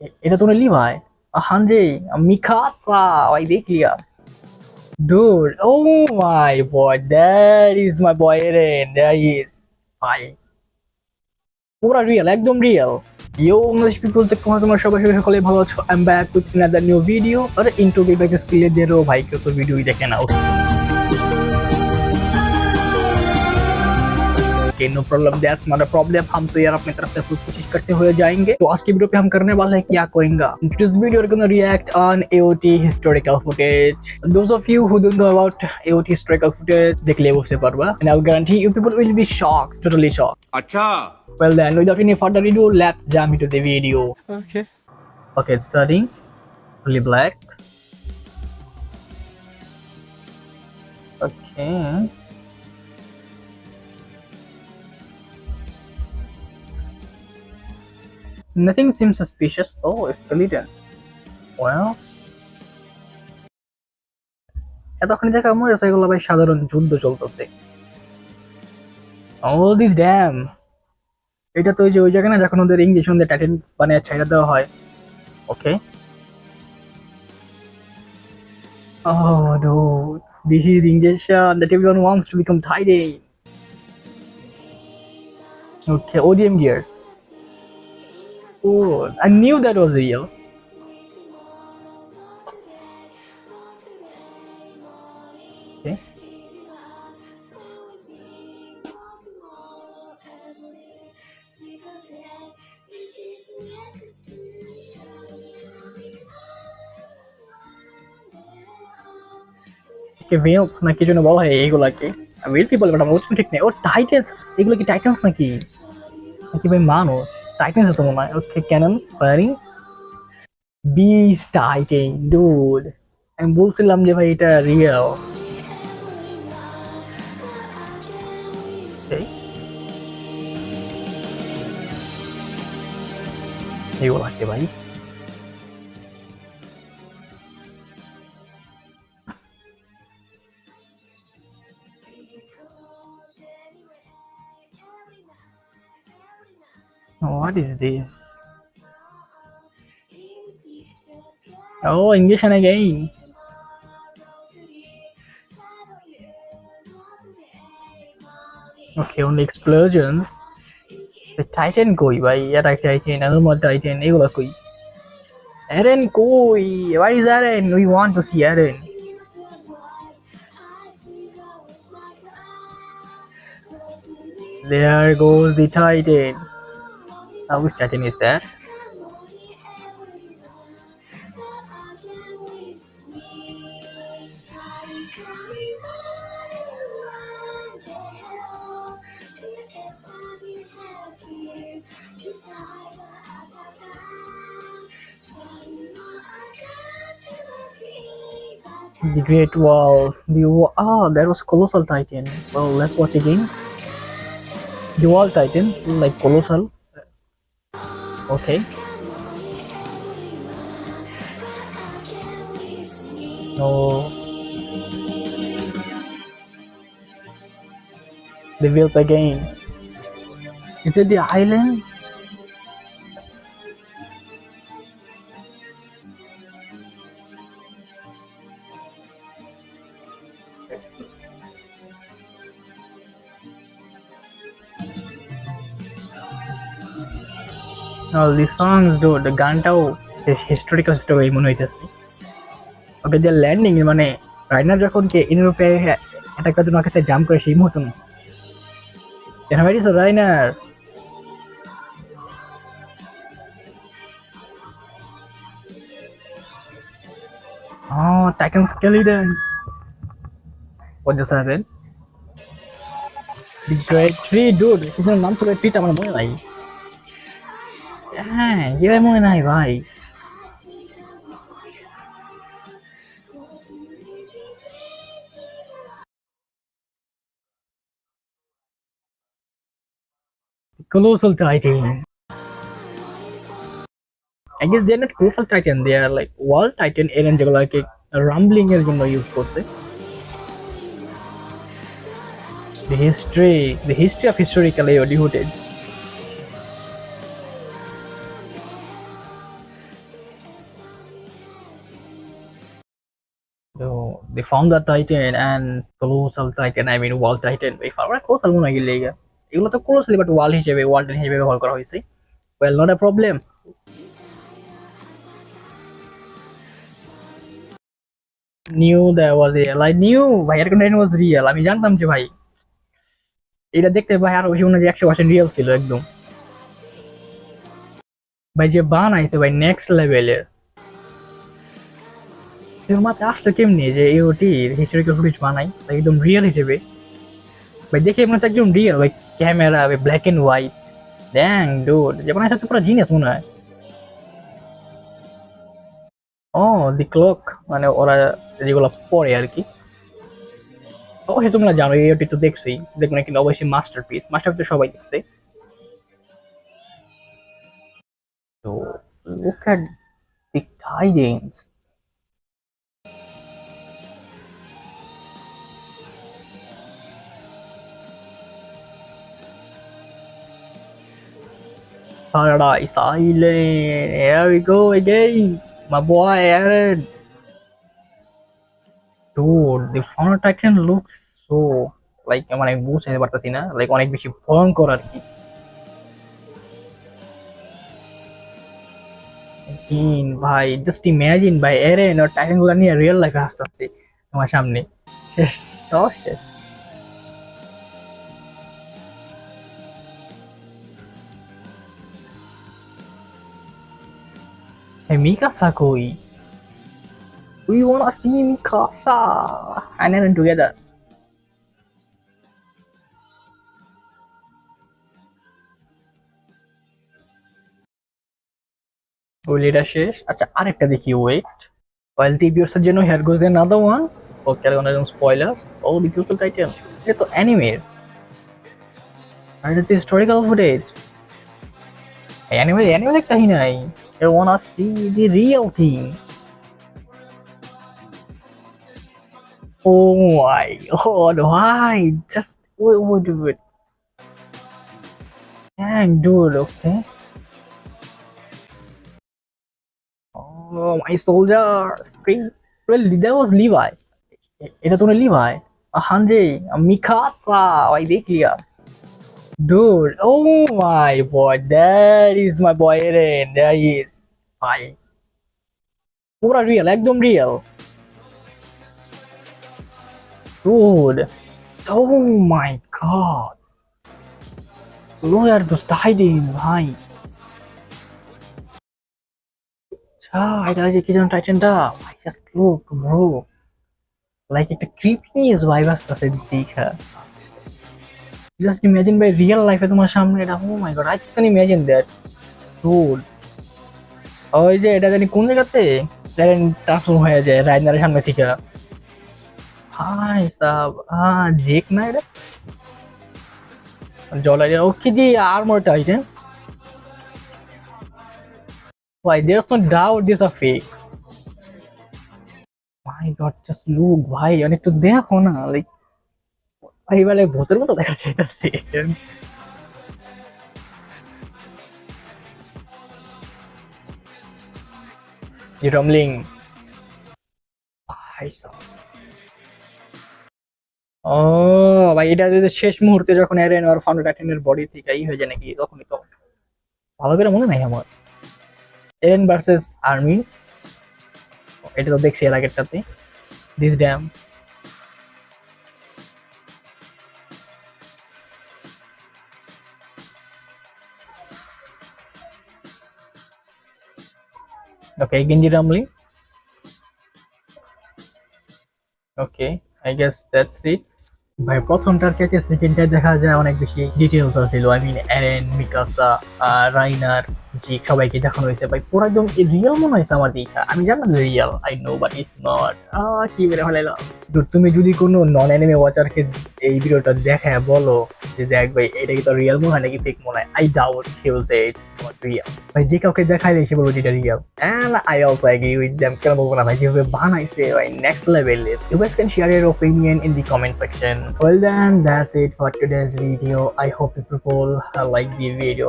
এটা तो नहीं भाई। हाँ जी। मिकासा भाई देख लिया। Dude, oh my boy, that is my boy Eren. There he is. ভাই পুরা রিয়েল, একদম রিয়েল। Yo English people, তোমরা সবাই সকলে ভালো আছো? I'm back with another new video। আরে ইন্ট্রো গেট ব্যাক স্কিলে দেরো ভাই, কেউ তো ভিডিওই দেখে না। Okay, no problem, that's not a problem। हम तो यार अपनी तरफ से फुल कोशिश करते हुए जाएंगे। तो आज की वीडियो पे हम करने वाले हैं क्या करेंगे। In today's video we're gonna react on AOT historical footage। Those of you who don't know about AOT historical footage, देख ले उससे परवा। And I'll guarantee you people will be shocked, totally shocked। अच्छा। Well then, without any further ado, let's jump into the video। Okay। Okay, it's starting. Fully black। Okay। Nothing seems suspicious। Oh, it's skeleton। Well, এতক্ষণ দেখা মনে হচ্ছে এগুলো ভাই সাধারণ যুদ্ধ চলতেছে। All this damn। এটা তো ওই জায়গা না যখন ওদের ইঞ্জেকশন দিয়ে টাইটেন বানিয়ে ছেড়ে দেওয়া হয়। ওকে। Oh no, this is the injection that everyone wants to become Titan। Okay, ODM gears। Oh, I knew that was real। Okay। ভেলপ নাকি যেন বলা হয় এইগুলাকে। ভেলপ কি বলে বাট আমার উচ্চারণ ঠিক নেই। ও টাইটেন্স, এগুলো কি টাইটেন্স নাকি? নাকি ভাই মানুষ? টাইটেন্স তো মনে হয়। Okay, cannon firing beast titan dude. আমি বলছিলাম যে ভাই এটা রিয়েল। এগুলাকে ভাই what is this? Oh, injection again। Okay, only explosions। The Titan koi bhai, attack Titan, normal Titan, এগুলা কই? Eren koi? Where is Eren? We want to see Eren। There goes the Titan। Which Titan is that? The Great Wall। That was Colossal Titan। Well, let's watch again। The Wall Titan, like Colossal। Okay। Oh, the Whelp again। Is it the island? All these songs dude, the গানটাও historical story মনে হইতেছে। ওকে, যে landing মানে রাইনার যখন কে ইউরোপে attack করার জন্য আকাশে জাম্প করে সেই মুহূর্ত না। Where is রাইনার? Oh, Titan skeleton। What just happened? The Great Tree dude, এটার নাম ছিল ট্রিটা আমার মনে নাই। হ্যাঁ, যেটা মনে নাই ভাই। Colossal Titan। I guess they're not Colossal Titan, they are like Wall Titan এরেন যেগুলোকে রাম্বলিং এর জন্য ইউজ করছে। The history of historical AOD footage। So they found the Titan and colossal Titan, I mean wall Titan. এই farmer colossal মনে হয় গেলে এগুলো তো colossal বাট ওয়াল হিসেবে ওয়াল হিসেবে ব্যবহার করা হয়েছে। Well, not a problem. Knew there was real. I knew ভাই এর Titan was real. আমি জানতাম যে ভাই এটা দেখতে ভাই আরো বেশি মনে হয় 100% রিয়েল ছিল একদম। ভাই যে বানাইছে ভাই নেক্সট লেভেলের। এর মাথায় আসলো কেমনি যে এওটি হিস্টোরিক্যাল ফুটেজ বানাই একদম রিয়েল হিসেবে। ভাই দেখে মনে হচ্ছে একদম রিয়েল ভাই, ক্যামেরা ভাই ব্ল্যাক এন্ড হোয়াইট। ড্যাং ডুড, যে বানাইছে তো পুরো জিনিয়াস মনে হয়। ও দি ক্লক, মানে ওরা যেগুলো পড়ে আর কি। অবশ্যই তোমরা জানো এওটি তো দেখছোই, দেখবে না কিন্তু অবশ্যই মাস্টারপিস, মাস্টারপিস তো সবাই দেখছে। তো look at the tidings. Paradise Island. Here we go again. My boy Aaron. Dude, the Fauna Titan looks so like মানে বুঝতে পারতাছি না, লাইক অনেক বেশি ভয়ঙ্কর আর কি। ভাই জাস্ট ইমাজিন ভাই এরেন আর টাইটান গুলা নিয়ে রিয়েল লাইফে আসতেছে তোমার সামনে। শেষ, সব শেষ। Hey, Mikasa koi. We wanna see Mikasa and Eren together. ওই এটা শেষ। আচ্ছা আরেকটা দেখি, ওয়েট। While the viewers জন্য here goes another one. Okay, I'm gonna spoiler. Oh, the Colossal Titan. এটা তো anime আর এটা historical footage. Anime দেখতে হি নাই। I wanna see the real thing. Oh my god, why? Just wait. Dang, dude, okay. Oh, my soldier. Scream. Well, that was Levi. এটা তো লিভাই। Hansi, মিকাসা, ভাই দেখলিয়া। Dude, oh my boy, that is my boy Eren. There he is. ভাই পুরা real, একদম real. Dude, oh my god. Look at those tidings, ভাই। এটা যে কি যেন টাইটেনটা, ভাই জাস্ট লুক ব্রো, লাইক একটা ক্রিপিনেস ভাইব আসতেছে দেখা। জাস্ট ইমাজিন ভাই রিয়েল লাইফে তোমার সামনে এটা, oh my God, I just can imagine that. Dude, ওই যে এটা জানি কোন জায়গাতে এরেন ট্রান্সফর্ম হয়ে যায় রাইনারের সামনে থেকে। হাই সাব, জেক না এটা জলাইয়া, ওকে দি আর্মরটা হইছে। ভাই there's no doubt this are fake. My god, just look ভাই, অনেক তো দেখো না, লাইক ভাই বলে ভূতের মতো দেখা যাইতাছে। রমলিং, ভাই সাব। ও ভাই, এটা যদি শেষ মুহূর্তে যখন এরেন আর ফাউন্ড টাইটানের বডি থেকে ই হয়ে যায় নাকি, তখনই তো ভালো করে মনে নাই আমার। এরেন ভার্সেস আর্মি, এটা তো দেখছি এর আগেরটাতে। দিস ড্যাম, ওকে গেঞ্জি রামলি। ওকে, আই গেস দ্যাটস ইট। ভাই প্রথমটার থেকে সেকেন্ডটা দেখা যায় অনেক বেশি ডিটেলস আছিল। আই মিন এরেন, মিকাসা, রাইনার, জি সবাইকে দেখানো হয়েছে ভাই, পুরো একদম রিয়েল মনে হয়েছে আমার দেখা। আমি জানতাম যে real, I know but it's not. কি বেড়ে ভালো লাগলো। তুমি যদি কোনো নন অ্যানিমে ওয়াচারকে এই ভিডিওটা দেখায় বলো যে দেখ ভাই এটা কি তো রিয়েল মনে হয় নাকি ফেক মনে হয়, I doubt he will say it's not real. ভাই যে কাউকে দেখাইলে সে বলবো এটা real, and I also agree with them. কেন বলবো না ভাই, যেভাবে বানাইছে ভাই next level. You guys can share your opinion in the comment section. Well then, that's it for today's video. I hope you people like the video.